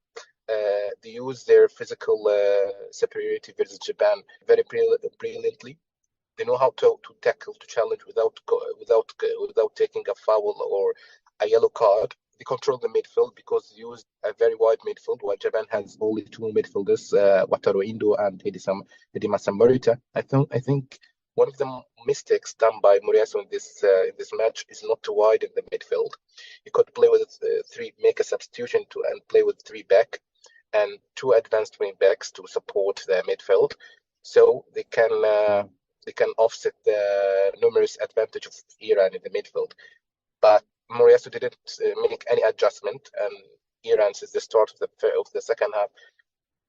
They used their physical superiority versus Japan very brilliantly. They know how to tackle, to challenge without taking a foul or a yellow card. They control the midfield because they use a very wide midfield, while Japan has only two midfielders, Wataru Indo and Hidemasa Morita. I think one of the mistakes done by Moriyasu in this match is not to widen the midfield. He could play with make a substitution and play with three back and two advanced wing backs to support the midfield, so they can offset the numerous advantage of Iran in the midfield. But Moriyasu didn't make any adjustment, and Iran, since the start of the second half,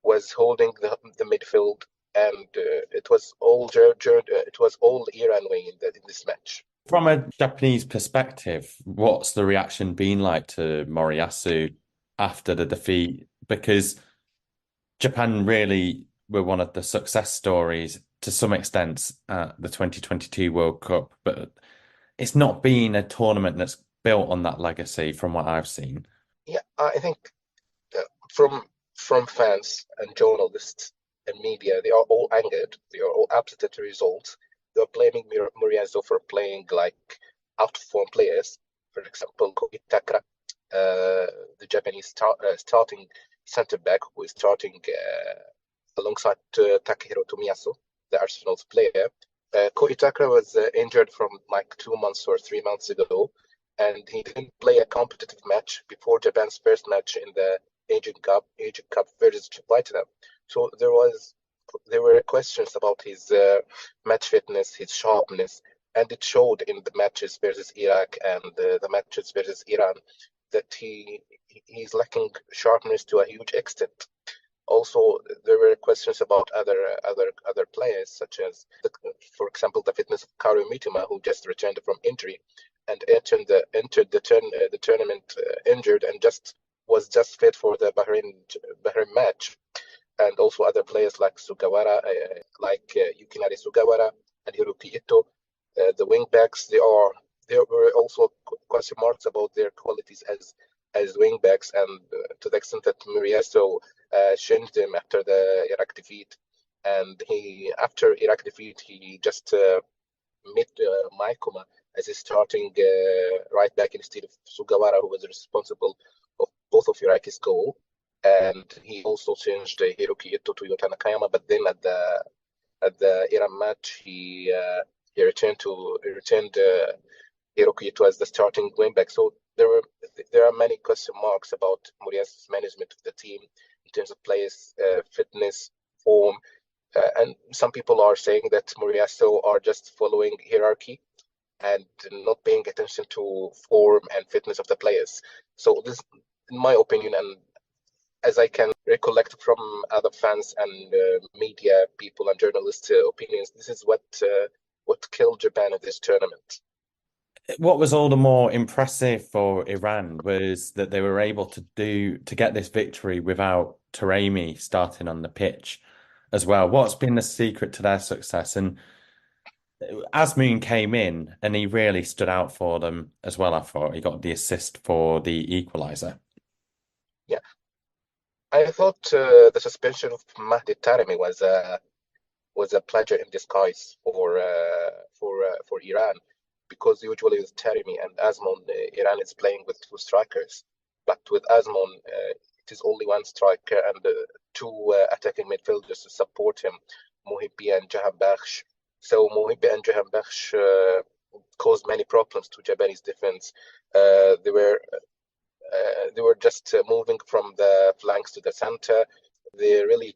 was holding the midfield, and it was all Iran way in this match. From a Japanese perspective, what's the reaction been like to Moriyasu after the defeat? Because Japan really were one of the success stories to some extent at the 2022 World Cup, but it's not been a tournament that's built on that legacy from what I've seen. Yeah, I think from fans and journalists and media, they are all angered. They are all upset at the results. They are blaming Moriyasu for playing like out-of-form players. For example, Ko Itakura, the Japanese starting centre-back, who is starting alongside Takehiro Tomiyasu, the Arsenal's player. Ko Itakura was injured from like 2 months or 3 months ago, and he didn't play a competitive match before Japan's first match in the Asian Cup versus Vietnam. So there were questions about his match fitness, his sharpness, and it showed in the matches versus Iraq and the matches versus Iran that he's lacking sharpness to a huge extent. Also, there were questions about other players, such as, for example, the fitness of Karu Mitoma, who just returned from injury and entered the tournament injured and was just fit for the Bahrain match. And also other players like Sugawara, Yukinari Sugawara and Hiroki Ito, the wing backs. There were also question marks about their qualities as wing backs, and to the extent that Moriyasu changed him after the Iraq defeat. And after Iraq defeat, he just made Maikoma as his starting right back instead of Sugawara, who was responsible of both of Iraqi's goal. And he also changed Hiroki Ito to Yota Nakayama. But then at the Iran match, he returned Hiroki Ito as the starting wing back. So there are many question marks about Moriyasu's management of the team in terms of players' fitness, form, and some people are saying that Moriyasu are just following hierarchy and not paying attention to form and fitness of the players. So this, in my opinion, and as I can recollect from other fans and media people and journalists' opinions, this is what killed Japan in this tournament. What was all the more impressive for Iran was that they were able to get this victory without Taremi starting on the pitch as well. What's been the secret to their success? And Azmoun came in and he really stood out for them as well. I thought he got the assist for the equaliser. Yeah, I thought the suspension of Mahdi Taremi was a pleasure in disguise for Iran, because usually with Taremi and Azmoun, Iran is playing with two strikers, but with Azmoun, it is only one striker and two attacking midfielders to support him, Mohibbi and Jahan Bakhsh. So Mohibbi and Jahan Bakhsh caused many problems to Japanese defense. They were just moving from the flanks to the center. They really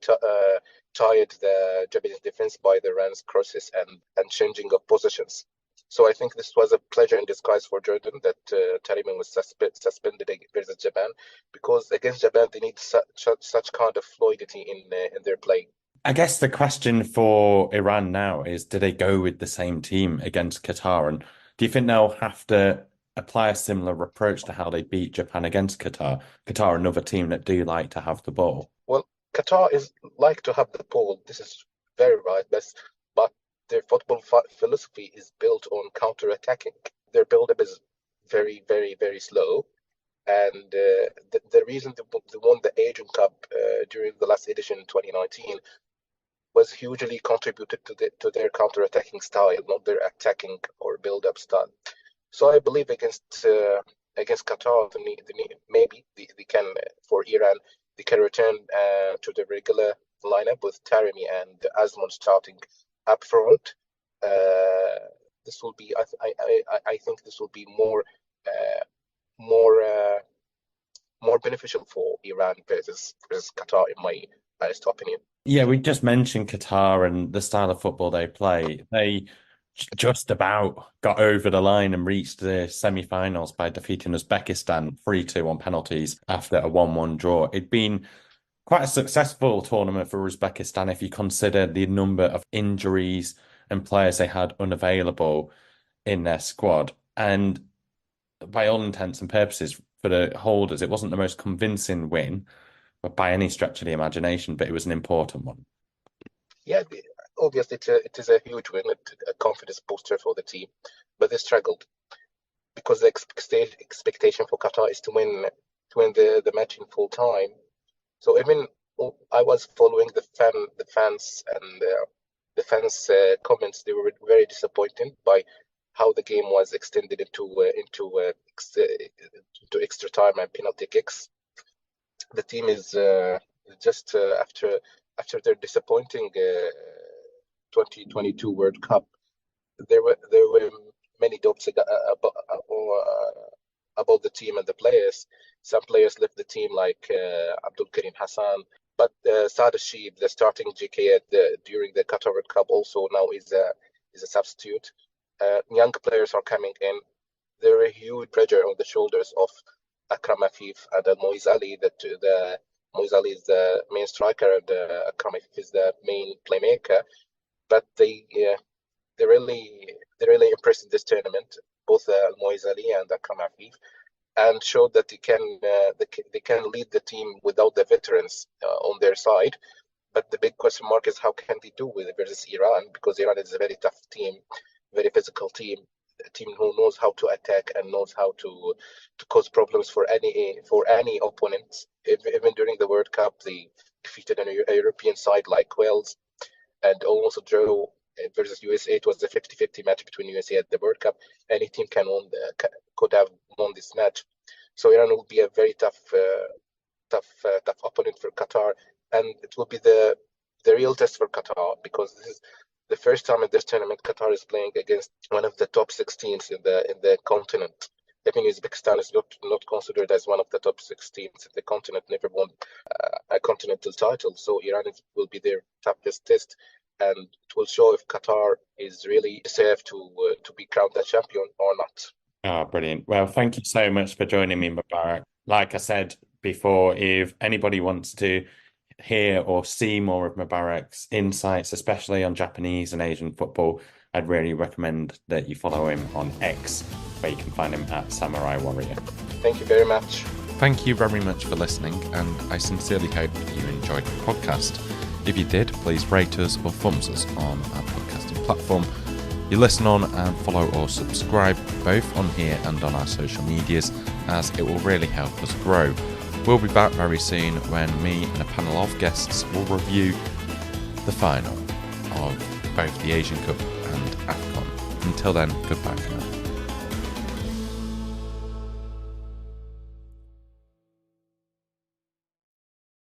tired the Japanese defense by the runs, crosses, and changing of positions. So I think this was a pleasure in disguise for Jordan that Taremi was suspended versus Japan, because against Japan they need such kind of fluidity in their play. I guess the question for Iran now is, do they go with the same team against Qatar? And do you think they'll have to apply a similar approach to how they beat Japan against Qatar? Qatar, another team that do like to have the ball. Well, Qatar is like to have the ball. This is very right, but their football philosophy is built on counter-attacking. Their build-up is very, very, very slow. And the reason they won the Asian Cup during the last edition in 2019 was hugely contributed to their counter-attacking style, not their attacking or build-up style. So I believe against Qatar, maybe they can, for Iran, they can return to the regular lineup with Taremi and Azmoun starting up front. This will be, I think, this will be more beneficial for Iran versus Qatar, in my honest opinion. Yeah, we just mentioned Qatar and the style of football they play. They just about got over the line and reached the semi-finals by defeating Uzbekistan 3-2 on penalties after a 1-1 draw. It'd been quite a successful tournament for Uzbekistan if you consider the number of injuries and players they had unavailable in their squad. And by all intents and purposes, for the holders, it wasn't the most convincing win by any stretch of the imagination, but it was an important one. Yeah, obviously it is a huge win, a confidence booster for the team, but they struggled because the expectation for Qatar is to win the match in full time. So even I was following the fans and the fans' comments. They were very disappointed by how the game was extended into extra time and penalty kicks. The team is just after their disappointing 2022 World Cup, there were many doubts about the team and the players. Some players left the team, like Abdul Karim Hassan, but Saad Sheeb, the starting GK during the Qatar World Cup, also now is a substitute. Young players are coming in. There is a huge pressure on the shoulders of Akram Afif and Moise Ali. Moise Ali is the main striker and Akram Afif is the main playmaker. But they really impressed in this tournament, both Moise Ali and Akram Afif, and showed that they can lead the team without the veterans on their side. But the big question mark is how can they do with it versus Iran, because Iran is a very tough team, very physical team, a team who knows how to attack and knows how to cause problems for any opponent. Even during the World Cup, they defeated a European side like Wales and almost drew versus USA. It was a 50-50 match between USA at the World Cup. Any team could have won this match. So Iran will be a very tough opponent for Qatar, and it will be the real test for Qatar, because this is the first time in this tournament Qatar is playing against one of the top 6 teams in the continent. I think Uzbekistan is not considered as one of the top 6 teams in the continent, never won a continental title. So Iran will be their toughest test, and it will show if Qatar is really deserved to be crowned a champion or not. Oh, brilliant. Well, thank you so much for joining me, Mubarak. Like I said before, if anybody wants to hear or see more of Mubarak's insights, especially on Japanese and Asian football, I'd really recommend that you follow him on X, where you can find him at Samurai Warrior. Thank you very much. Thank you very much for listening, and I sincerely hope you enjoyed the podcast. If you did, please rate us or thumbs us on our podcasting platform you listen on, and follow or subscribe both on here and on our social medias, as it will really help us grow. We'll be back very soon when me and a panel of guests will review the final of both the Asian Cup and Afcon. Until then, goodbye for now.